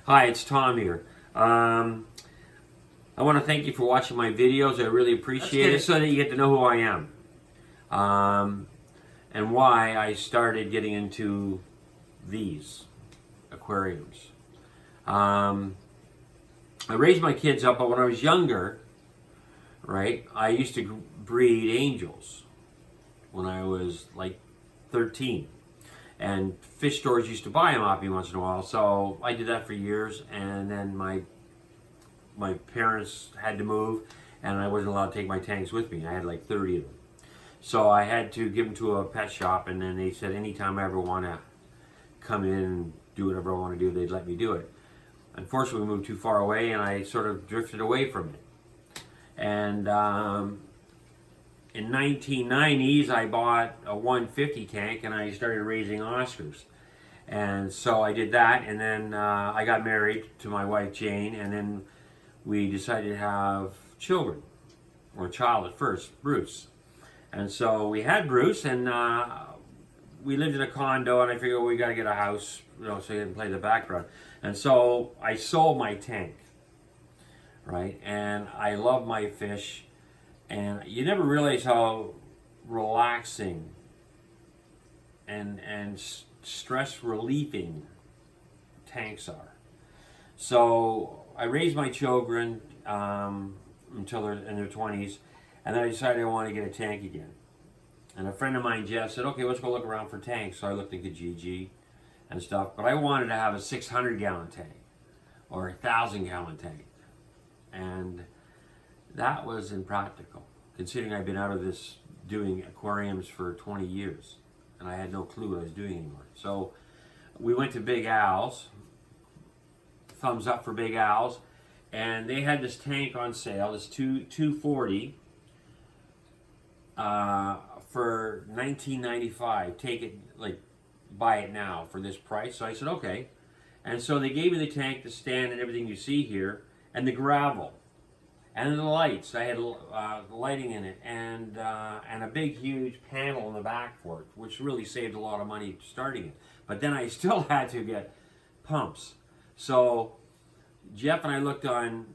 Hi, it's Tom here. I want to thank you for watching my videos. I really appreciate it so that you get to know who I am and why I started getting into these aquariums. Um, I raised my kids up, but when I was younger, right, I used to breed angels when I was like 13. And fish stores used to buy them off me once in a while, so I did that for years. And then my parents had to move, and I wasn't allowed to take my tanks with me. I had like 30 of them. So I had to give them to a pet shop, and then they said anytime I ever want to come in and do whatever I want to do, they'd let me do it. Unfortunately, we moved too far away, and I sort of drifted away from it. And in 1990s, I bought a 150 tank, and I started raising Oscars. And so I did that, and then I got married to my wife Jane, and then we decided to have children, or a child at first, Bruce. And so we had Bruce, and we lived in a condo, and I figured, well, we got to get a house, so he didn't play the background. And so I sold my tank, right? And I love my fish, and you never realize how relaxing and stress relieving tanks are. So I raised my children until they're in their 20s, and then I decided I wanted to get a tank again. And a friend of mine, Jeff, said, okay, let's go look around for tanks. So I looked at Kijiji and stuff, but I wanted to have a 600-gallon tank or a 1,000-gallon tank. And that was impractical, considering I've been out of this doing aquariums for 20 years, and I had no clue what I was doing anymore. So we went to Big Al's, thumbs up for Big Al's, and they had this tank on sale. It's 240 for $19.95. Take it, like, buy it now for this price. So I said okay, and so they gave me the tank, the stand, and everything you see here, and the gravel, and the lights. I had lighting in it, and a big, huge panel in the back for it, which really saved a lot of money starting it. But then I still had to get pumps. So Jeff and I looked on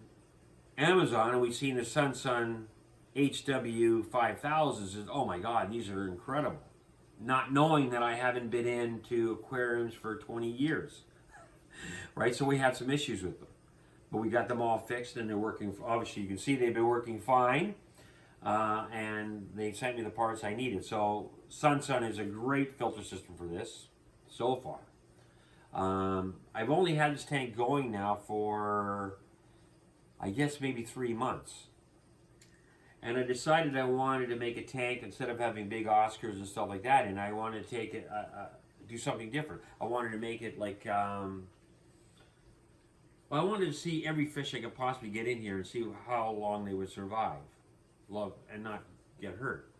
Amazon, and we seen the Sun HW 5000s. Said, oh my God, these are incredible. Not knowing that I haven't been into aquariums for 20 years, right? So we had some issues with them, but we got them all fixed, and they're working. Obviously, you can see they've been working fine, and they sent me the parts I needed. So Sun is a great filter system for this so far. I've only had this tank going now for, I guess, maybe 3 months. And I decided I wanted to make a tank instead of having big Oscars and stuff like that, and I wanted to take it, do something different. I wanted to make it like, well, I wanted to see every fish I could possibly get in here and see how long they would survive, love, and not get hurt.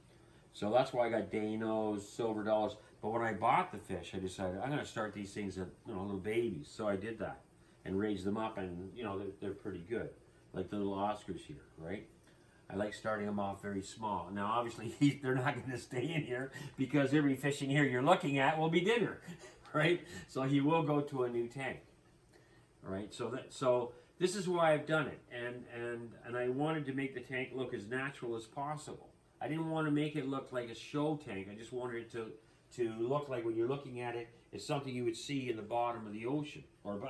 So that's why I got Danos, silver dollars. But when I bought the fish, I decided I'm going to start these things at little babies. So I did that and raised them up, and they're pretty good, like the little Oscars here, right? I like starting them off very small. Now, obviously, they're not going to stay in here because every fish in here you're looking at will be dinner, right? So he will go to a new tank, right? So this is why I've done it, and I wanted to make the tank look as natural as possible. I didn't want to make it look like a show tank. I just wanted it to look like, when you're looking at it, it's something you would see in the bottom of the ocean, or the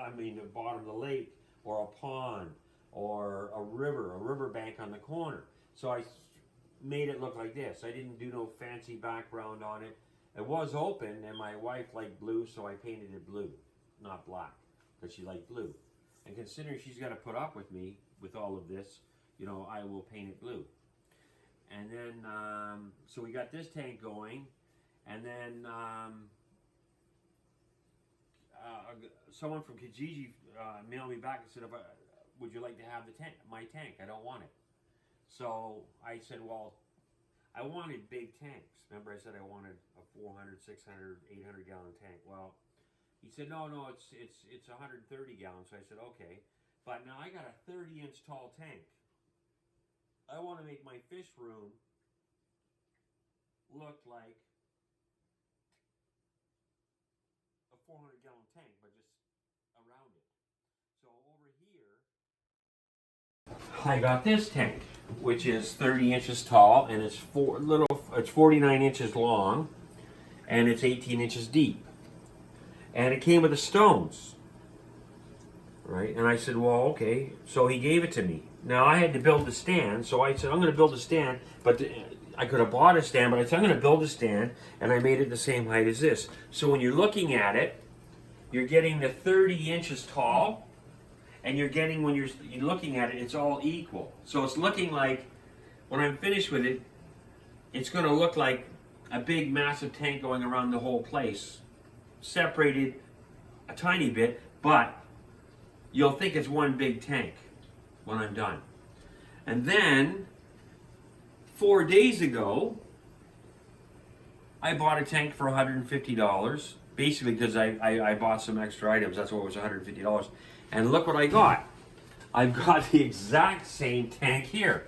bottom of the lake, or a pond, or a river bank on the corner. So I made it look like this. I didn't do no fancy background on it. It was open, and my wife liked blue, so I painted it blue, not black, because she liked blue. And considering she's got to put up with me with all of this, I will paint it blue. And then, so we got this tank going, and then someone from Kijiji mailed me back and said, would you like to have my tank? I don't want it. So I said, well, I wanted big tanks. Remember I said I wanted a 400, 600, 800 gallon tank. Well, he said, no, it's 130 gallons. So I said, okay. But now I got a 30-inch tall tank. I want to make my fish room look like a 400-gallon tank, but just around it. I got this tank, which is 30 inches tall, and it's 49 inches long, and it's 18 inches deep. And it came with the stones, right? And I said, well, okay. So he gave it to me. Now I had to build the stand, so I said, I'm going to build a stand, but I could have bought a stand, but I said, I'm going to build a stand, and I made it the same height as this. So when you're looking at it, you're getting the 30 inches tall, and you're getting, when you're looking at it, it's all equal. So it's looking like, when I'm finished with it, it's going to look like a big, massive tank going around the whole place, separated a tiny bit, but you'll think it's one big tank when I'm done. And then 4 days ago, I bought a tank for $150, basically because I bought some extra items. That's what was $150. And look what I got. I've got the exact same tank here.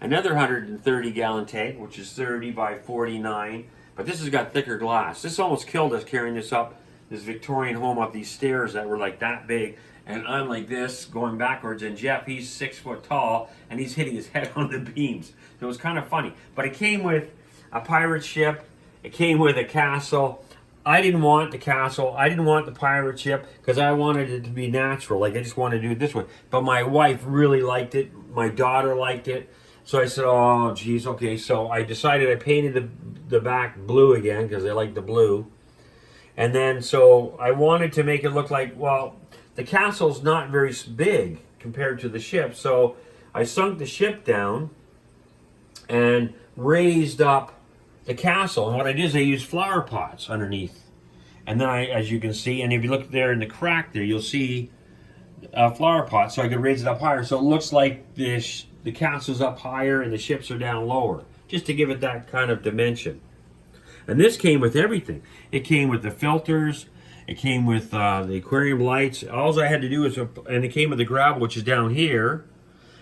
Another 130-gallon tank, which is 30 by 49, but this has got thicker glass. This almost killed us carrying this up, this Victorian home, up these stairs that were like that big. And I'm like this, going backwards, and Jeff, he's 6 foot tall, and he's hitting his head on the beams. It was kind of funny. But it came with a pirate ship. It came with a castle. I didn't want the castle. I didn't want the pirate ship because I wanted it to be natural. Like, I just wanted to do it this way. But my wife really liked it. My daughter liked it. So I said, oh, geez, okay. So I decided I painted the back blue again because I like the blue. And then, so I wanted to make it look like, well, the castle's not very big compared to the ship. So I sunk the ship down and raised up the castle. And what I did is I used flower pots underneath. And then as you can see, and if you look there in the crack there, you'll see a flower pot. So I could raise it up higher. So it looks like the castle's up higher and the ships are down lower, just to give it that kind of dimension. And this came with everything. It came with the filters. It came with the aquarium lights. All I had to do was, and it came with the gravel, which is down here.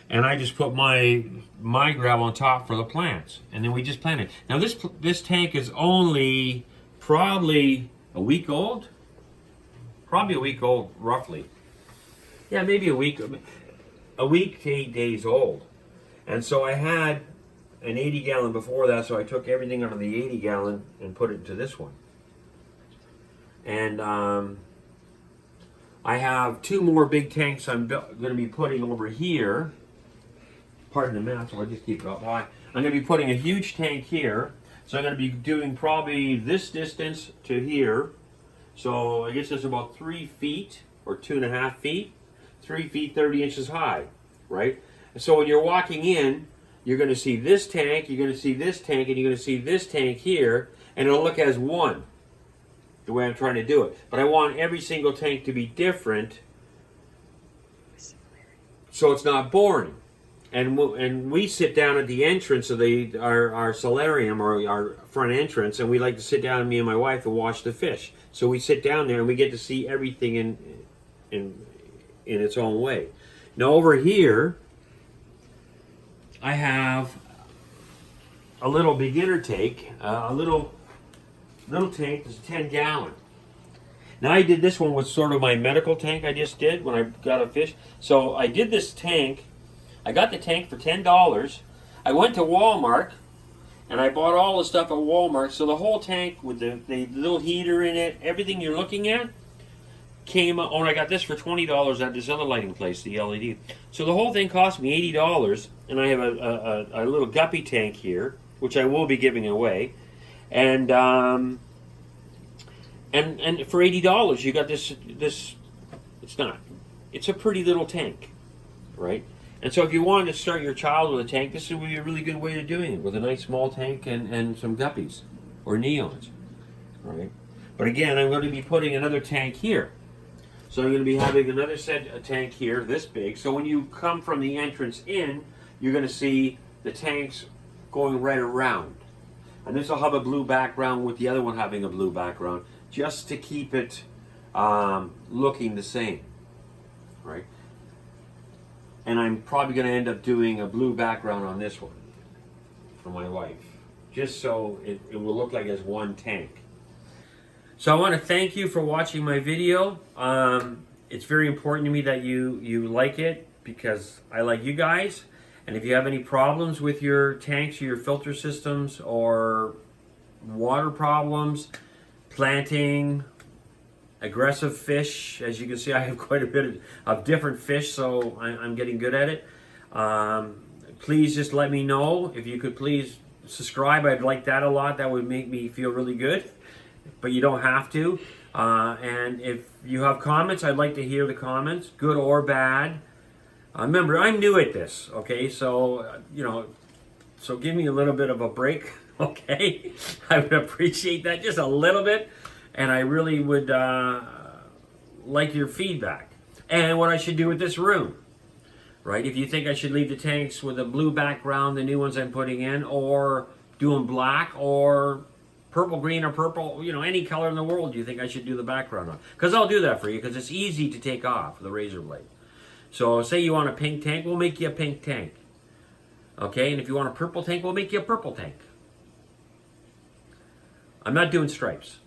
And I just put my gravel on top for the plants. And then we just planted. Now this tank is only probably a week old. Probably a week old, roughly. Yeah, maybe a week to 8 days old. And so I had an 80-gallon before that, so I took everything out of the 80-gallon and put it into this one. And I have 2 more big tanks I'm going to be putting over here. Pardon the mess, so I'll just keep it up high. I'm going to be putting a huge tank here. So I'm going to be doing probably this distance to here. So I guess it's about 3 feet or 2.5 feet. 3 feet, 30 inches high, right? So when you're walking in, you're going to see this tank, you're going to see this tank, and you're going to see this tank here, and it'll look as one, the way I'm trying to do it. But I want every single tank to be different so it's not boring. And we sit down at the entrance of our solarium, or our front entrance, and we like to sit down, me and my wife, and watch the fish. So we sit down there and we get to see everything in its own way. Now over here, I have a little beginner tank, a little tank that's 10-gallon. Now I did this one with sort of my medical tank I just did when I got a fish. So I did this tank. I got the tank for $10. I went to Walmart and I bought all the stuff at Walmart. So the whole tank with the little heater in it, everything you're looking at, came. Oh, and I got this for $20 at this other lighting place, the LED. So the whole thing cost me $80, and I have a little guppy tank here, which I will be giving away, and for $80 you got this. It's a pretty little tank, right? And so if you wanted to start your child with a tank, this would be a really good way of doing it, with a nice small tank and some guppies or neons, right? But again, I'm going to be putting another tank here. So I'm going to be having another tank here, this big. So when you come from the entrance in, you're going to see the tanks going right around. And this will have a blue background with the other one having a blue background, just to keep it looking the same, right? And I'm probably going to end up doing a blue background on this one for my wife, just so it will look like it's one tank. So I want to thank you for watching my video. It's very important to me that you like it because I like you guys. And if you have any problems with your tanks or your filter systems or water problems, planting, aggressive fish, as you can see, I have quite a bit of different fish, so I'm getting good at it. Please just let me know. If you could please subscribe, I'd like that a lot. That would make me feel really good, but you don't have to. And if you have comments, I'd like to hear the comments, good or bad. Remember, I'm new at this, okay? So, so give me a little bit of a break, okay? I would appreciate that just a little bit, and I really would like your feedback. And what I should do with this room, right? If you think I should leave the tanks with a blue background, the new ones I'm putting in, or do them black, or purple, green, or purple, any color in the world you think I should do the background on. Because I'll do that for you, because it's easy to take off the razor blade. So say you want a pink tank, we'll make you a pink tank. Okay, and if you want a purple tank, we'll make you a purple tank. I'm not doing stripes.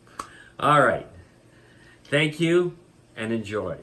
All right. Thank you and enjoy.